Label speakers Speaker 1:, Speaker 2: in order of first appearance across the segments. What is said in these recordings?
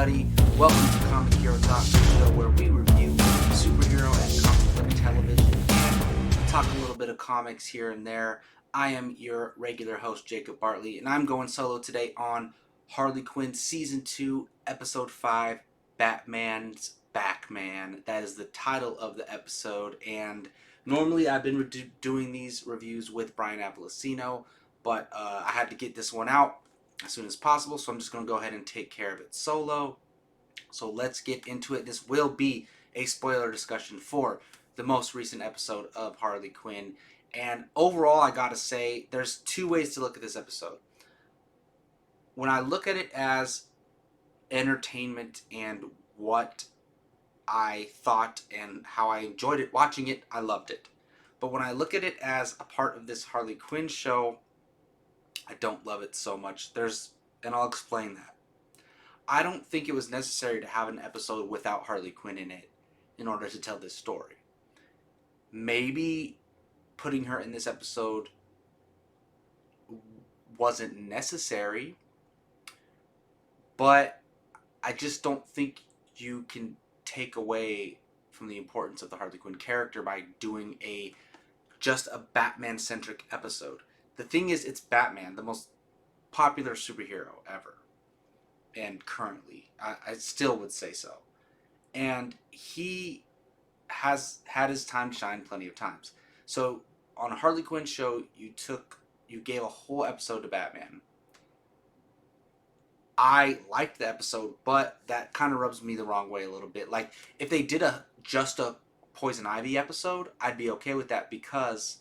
Speaker 1: everybody. Welcome to Comic Hero Talk, the show where we review superhero and comic book television and talk a little bit of comics here and there. I am your regular host, Jacob Bartley, and I'm going solo today on Harley Quinn Season 2, Episode 5, Batman's Backman. That is the title of the episode, and normally I've been doing these reviews with Brian Apolicino, but I had to get this one out as soon as possible, so I'm just going to go ahead and take care of it solo. So let's get into it. This will be a spoiler discussion for the most recent episode of Harley Quinn. And overall, I gotta say, there's two ways to look at this episode. When I look at it as entertainment and what I thought and how I enjoyed it watching it, I loved it. But when I look at it as a part of this Harley Quinn show, I don't love it so much. And I'll explain that. I don't think it was necessary to have an episode without Harley Quinn in it in order to tell this story. Maybe putting her in this episode wasn't necessary, but I just don't think you can take away from the importance of the Harley Quinn character by doing just a Batman-centric episode. The thing is, it's Batman, the most popular superhero ever. And currently, I still would say so. And he has had his time shine plenty of times. So on a Harley Quinn show, you gave a whole episode to Batman. I liked the episode, but that kind of rubs me the wrong way a little bit. Like, if they did just a Poison Ivy episode, I'd be okay with that because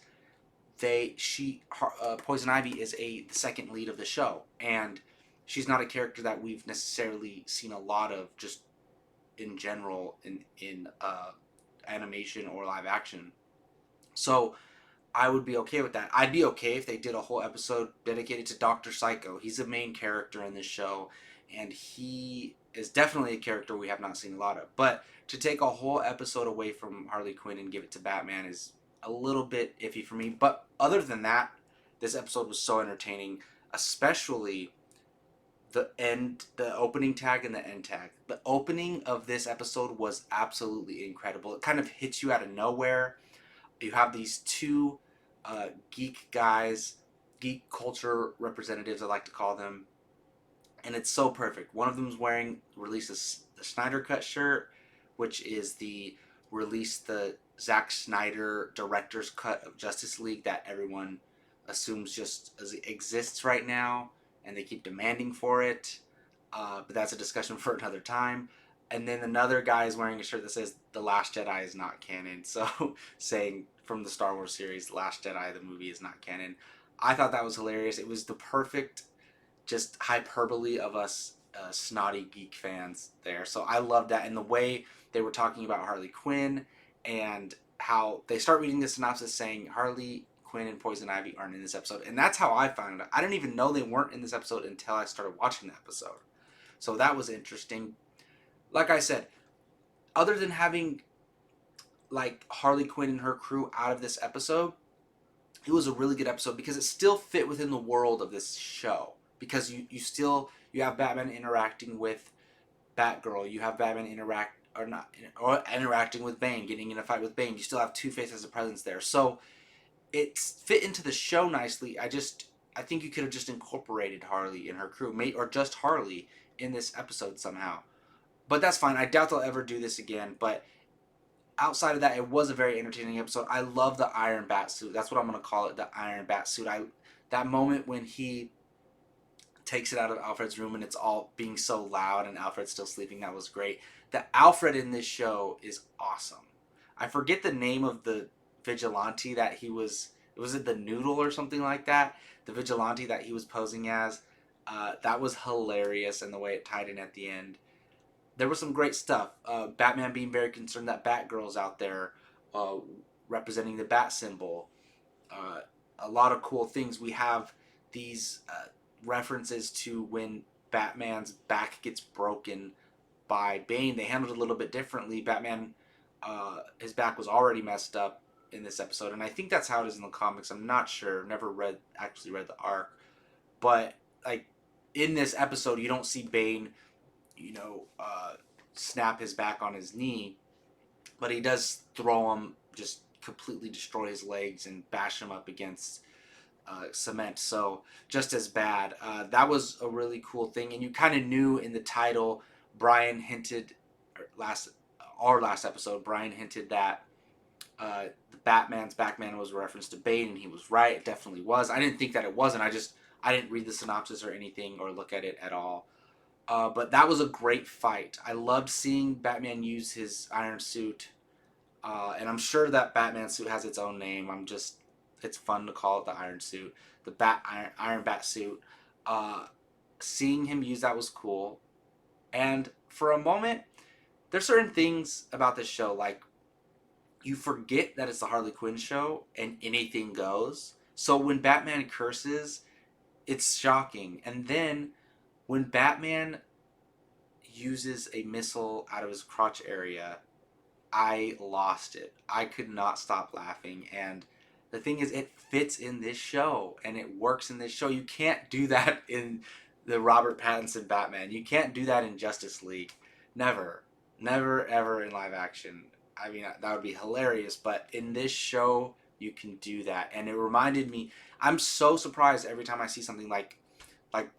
Speaker 1: Poison Ivy is the second lead of the show, and she's not a character that we've necessarily seen a lot of just in general in animation or live action. So I would be okay with that. I'd be okay if they did a whole episode dedicated to Dr. Psycho. He's the main character in this show, and he is definitely a character we have not seen a lot of. But to take a whole episode away from Harley Quinn and give it to Batman is a little bit iffy for me. But other than that, this episode was so entertaining, especially the opening tag and the end tag. The opening of this episode was absolutely incredible. It kind of hits you out of nowhere. You have these two geek guys, geek culture representatives, I like to call them, and it's so perfect. One of them's releases the Snyder Cut shirt, which is the Zack Snyder director's cut of Justice League that everyone assumes just exists right now, and they keep demanding for it. But that's a discussion for another time. And then another guy is wearing a shirt that says The Last Jedi is not canon. So saying from the Star Wars series, The Last Jedi, the movie, is not canon. I thought that was hilarious. It was the perfect just hyperbole of us snotty geek fans there. So I loved that. And the way they were talking about Harley Quinn and how they start reading the synopsis saying Harley Quinn and Poison Ivy aren't in this episode. And that's how I found it. I didn't even know they weren't in this episode until I started watching the episode. So that was interesting. Like I said, other than having like Harley Quinn and her crew out of this episode, it was a really good episode because it still fit within the world of this show. Because you have Batman interacting with Batgirl, you have Batman interacting with Bane, getting in a fight with Bane. You still have Two-Face as a presence there, so it's fit into the show nicely. I think you could have just incorporated Harley and her crew, or just Harley in this episode somehow. But that's fine. I doubt they'll ever do this again. But outside of that, it was a very entertaining episode. I love the Iron Bat suit. That's what I'm going to call it, the Iron Bat suit. That moment when he takes it out of Alfred's room and it's all being so loud and Alfred's still sleeping, that was great. The Alfred in this show is awesome. I forget the name of the vigilante that he was it the Noodle or something like that? The vigilante that he was posing as. That was hilarious, and the way it tied in at the end. There was some great stuff. Batman being very concerned that Batgirl's out there representing the bat symbol. A lot of cool things. We have these references to when Batman's back gets broken by Bane. They handled it a little bit differently. Batman, his back was already messed up in this episode, and I think that's how it is in the comics. I'm not sure. Never actually read the arc. But like in this episode, you don't see Bane you know, snap his back on his knee, but he does throw him, just completely destroy his legs and bash him up against cement. So just as bad. That was a really cool thing, and you kind of knew in the title. Brian hinted last our last episode. Brian hinted that the Batman was a reference to Bane, and he was right. It definitely was. I didn't think that it wasn't. I didn't read the synopsis or anything or look at it at all. But that was a great fight. I loved seeing Batman use his iron suit, and I'm sure that Batman suit has its own name. It's fun to call it the Iron Suit, the Iron Bat suit. Uh, Seeing him use that was cool. And for a moment, there's certain things about this show, like you forget that it's a Harley Quinn show and anything goes. So when Batman curses, it's shocking. And then when Batman uses a missile out of his crotch area, I lost it. I could not stop laughing. And the thing is, it fits in this show and it works in this show. You can't do that in the Robert Pattinson Batman. You can't do that in Justice League. Never. Never, ever in live action. I mean, that would be hilarious. But in this show, you can do that. And it reminded me, I'm so surprised every time I see something like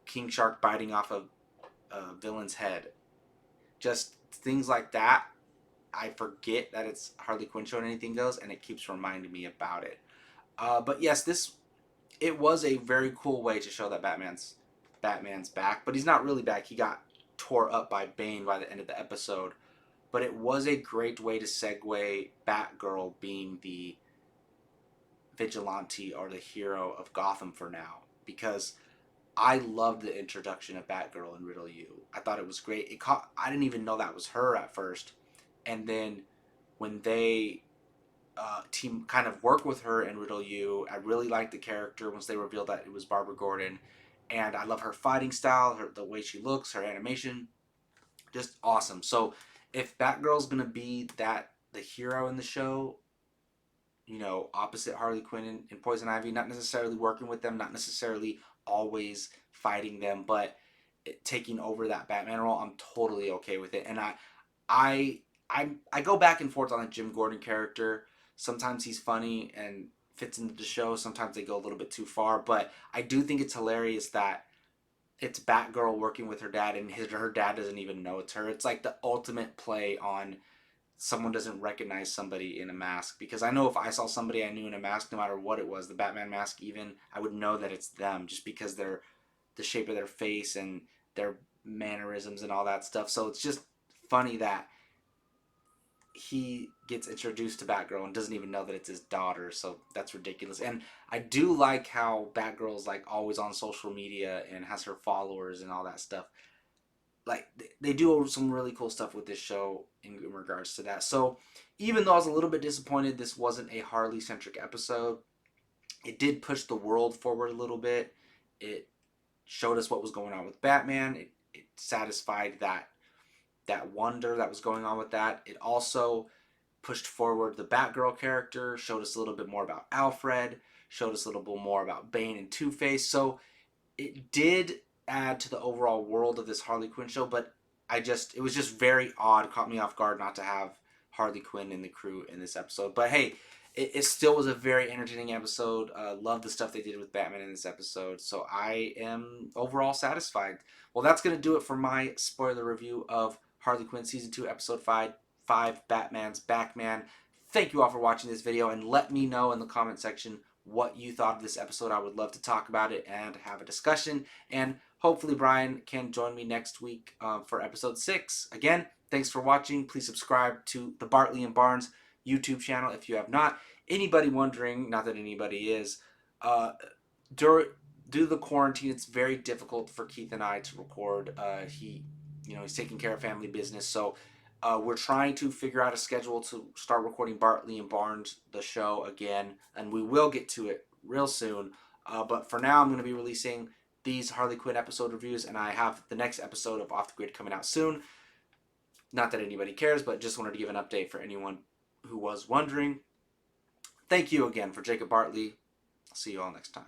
Speaker 1: King Shark biting off a villain's head. Just things like that, I forget that it's Harley Quinn show and anything goes, and it keeps reminding me about it. But yes, it was a very cool way to show that Batman's back, but he's not really back. He got tore up by Bane by the end of the episode, but it was a great way to segue Batgirl being the vigilante or the hero of Gotham for now, because I loved the introduction of Batgirl and Riddle U. I thought it was great. I didn't even know that was her at first, and then when they team kind of work with her and Riddle U, I really liked the character once they revealed that it was Barbara Gordon, and I love her fighting style, the way she looks, her animation, just awesome. So if Batgirl's gonna be the hero in the show, opposite Harley Quinn and Poison Ivy, not necessarily working with them, not necessarily always fighting them, but taking over that Batman role, I'm totally okay with it. And I I go back and forth on the Jim Gordon character. Sometimes he's funny and fits into the show. Sometimes they go a little bit too far, but I do think it's hilarious that it's Batgirl working with her dad, and her dad doesn't even know it's her. It's like the ultimate play on someone doesn't recognize somebody in a mask, because I know if I saw somebody I knew in a mask, no matter what it was, the Batman mask even, I would know that it's them just because they're the shape of their face and their mannerisms and all that stuff. So it's just funny that he gets introduced to Batgirl and doesn't even know that it's his daughter. So that's ridiculous. And I do like how Batgirl's like always on social media and has her followers and all that stuff. Like they do some really cool stuff with this show in regards to that. So even though I was a little bit disappointed this wasn't a Harley centric episode, it did push the world forward a little bit. It showed us what was going on with Batman. It satisfied that wonder that was going on with that. It also pushed forward the Batgirl character, showed us a little bit more about Alfred, showed us a little bit more about Bane and Two-Face. So it did add to the overall world of this Harley Quinn show, but it was just very odd, caught me off guard not to have Harley Quinn in the crew in this episode. But hey, it still was a very entertaining episode. Love the stuff they did with Batman in this episode. So I am overall satisfied. Well, that's going to do it for my spoiler review of Harley Quinn Season 2, Episode 5, Batman's Backman. Thank you all for watching this video, and let me know in the comment section what you thought of this episode. I would love to talk about it and have a discussion, and hopefully Brian can join me next week for episode 6. Again, thanks for watching. Please subscribe to the Bartley and Barnes YouTube channel if you have not. Anybody wondering, not that anybody is, due to the quarantine, it's very difficult for Keith and I to record. He's taking care of family business, so we're trying to figure out a schedule to start recording Bartley and Barnes, the show, again, and we will get to it real soon. But for now, I'm going to be releasing these Harley Quinn episode reviews, and I have the next episode of Off the Grid coming out soon. Not that anybody cares, but just wanted to give an update for anyone who was wondering. Thank you again for Jacob Bartley. I'll see you all next time.